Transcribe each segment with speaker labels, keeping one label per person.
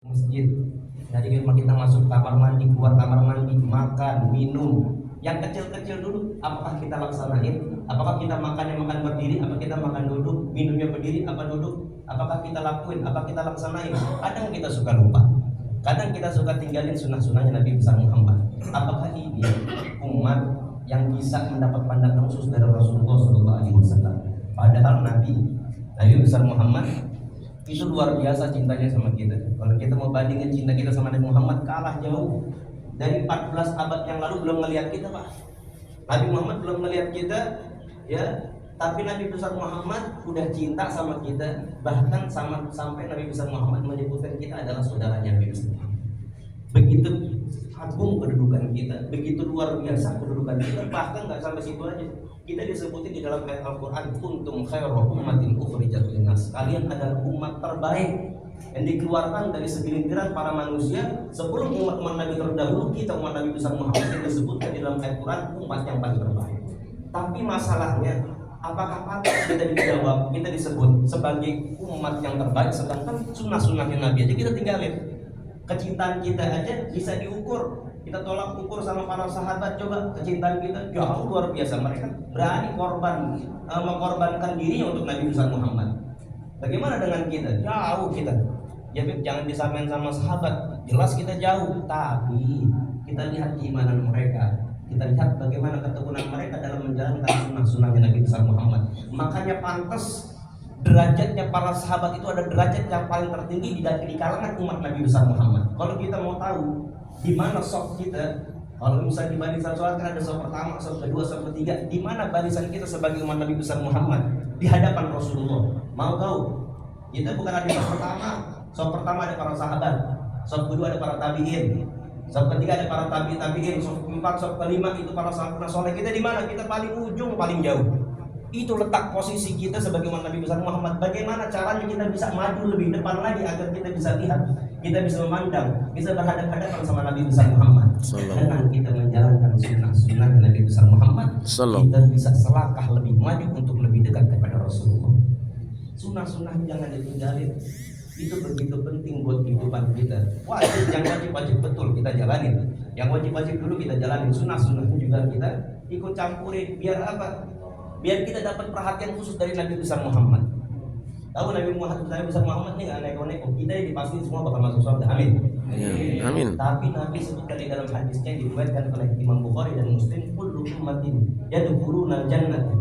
Speaker 1: masjid, dari rumah kita masuk kamar mandi, keluar kamar mandi, makan, minum, yang kecil-kecil dulu, apakah kita laksanain? Apakah kita makannya makan berdiri? Apa kita makan duduk? Minumnya berdiri? Apa duduk? Apakah kita lakuin? Apa kita laksanain? Kadang kita suka lupa. Kadang kita suka tinggalin sunnah-sunnahnya Nabi besar Muhammad. Apakah ini umat yang bisa mendapat pandangan khusus dari Rasulullah SAW? Padahal Nabi besar Muhammad itu luar biasa cintanya sama kita. Kalau kita mau bandingin cinta kita sama Nabi Muhammad, kalah jauh. Dari 14 abad yang lalu belum melihat kita, Pak. Nabi Muhammad belum melihat kita, ya. Tapi Nabi besar Muhammad udah cinta sama kita, bahkan sampai Nabi besar Muhammad menyebutkan kita adalah saudaranya Nabi besar Muhammad. Begitu agung kedudukan kita, begitu luar biasa kedudukan kita. Bahkan nggak sampai situ aja, kita disebutin di dalam ayat Al-Quran, kuntum khairu ummatin ukhrijat linnas. Kalian adalah umat terbaik yang dikeluarkan dari segelintiran para manusia. Sebelum umat Nabi terdahulu, kita umat Nabi besar Muhammad yang disebutkan di dalam ayat Quran umat yang paling terbaik. Tapi masalahnya, apakah pantas kita dijawab, kita disebut sebagai umat yang terbaik, sedangkan sunnah-sunnahnya Nabi aja kita tinggalin. Kecintaan kita aja bisa diukur, kita tolak ukur sama para sahabat. Coba kecintaan kita jauh luar biasa, mereka berani mengorbankan dirinya untuk Nabi besar Muhammad. Bagaimana dengan kita? Jauh kita. Ya, jangan disamain sama sahabat. Jelas kita jauh, tapi kita lihat keimanan mereka. Kita lihat bagaimana ketekunan mereka dalam menjalankan sunnah-sunnahnya Nabi besar Muhammad. Makanya pantas derajatnya para sahabat itu ada derajat yang paling tertinggi di kalangan umat Nabi besar Muhammad. Kalau kita mau tahu di mana sop kita, kalau misalnya di barisan sholat kan ada sop pertama, sop kedua, sop ketiga. Di mana barisan kita sebagai umat Nabi besar Muhammad di hadapan Rasulullah? Mau tahu? Kita bukan ada sop pertama. Sop pertama ada para sahabat, sop kedua ada para tabiin, sop ketiga ada para tabiin, sop keempat, sop kelima itu para sahabat soleh. Kita di mana? Kita paling ujung, paling jauh. Itu letak posisi kita sebagai umat Nabi besar Muhammad. Bagaimana caranya kita bisa maju lebih depan lagi agar kita bisa lihat, kita bisa memandang, bisa berhadapan-hadapan sama Nabi besar Muhammad. Dengan kita menjalankan sunnah-sunnah Nabi besar Muhammad, kita bisa selangkah lebih maju untuk lebih dekat kepada Rasulullah. Sunnah-sunnah jangan ditinggalin. Itu begitu penting buat kehidupan kita. Wajib, yang wajib-wajib betul kita jalanin. Yang wajib-wajib dulu kita jalanin. Sunnah-sunnahnya juga kita ikut campurin. Biar apa? Biar kita dapat perhatian khusus dari Nabi besar Muhammad. Tahu Nabi besar Muhammad ini nggak neko-neko. Kita ini pasti semua bakal masuk surga. Amin.
Speaker 2: Amin.
Speaker 1: Tapi Nabi sebutkan di dalam hadisnya diriwayatkan oleh Imam Bukhari dan Muslim, kullu ummatin yadkhuluna jannata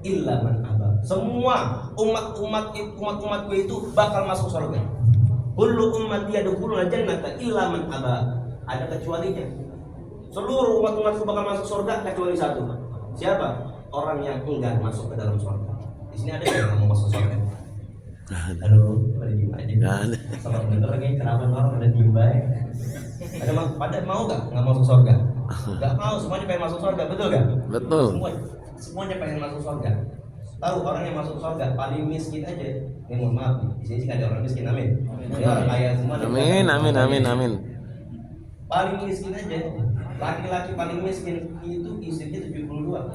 Speaker 1: illa man aba. Semua umatku itu bakal masuk surga. Kullu ummati yadkhuluna jannata illa man aba. Ada kecualinya. Seluruh umatku bakal masuk surga kecuali satu. Siapa? Orang yang enggan masuk ke dalam surga. Di sini ada yang mau masuk surga? Halo, pada diem aja. Sama bener lagi, kenapa orang pada diem baik? Pada mau nggak masuk surga? Nggak mau, semuanya pengen masuk surga, betul nggak?
Speaker 2: Betul.
Speaker 1: Semuanya pengen masuk surga. Tahu orang yang masuk surga paling miskin aja. Ini mohon maaf, di sini nggak ada orang miskin, amin. Ya, orang kaya semua.
Speaker 2: Amin.
Speaker 1: Paling miskin aja, laki-laki paling miskin itu istrinya 72.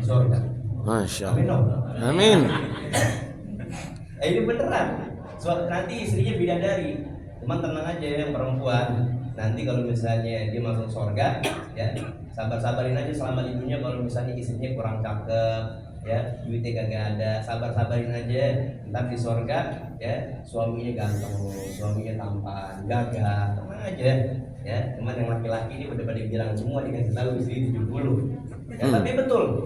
Speaker 1: Surga.
Speaker 2: Masya Allah. Amin.
Speaker 1: Ini beneran. Nanti istrinya bidadari. Cuman tenang aja yang perempuan. Nanti kalau misalnya dia masuk surga, ya sabar-sabarin aja selama di dunia. Kalau misalnya istrinya kurang cakep, ya duitnya kagak ada, sabar-sabarin aja. Ntar di surga, ya suaminya ganteng, suaminya tampan, gagah, tenang aja. Ya, cuman yang laki-laki ini udah pada bilang semua dikasih tahu istri 70. Ya, tapi betul.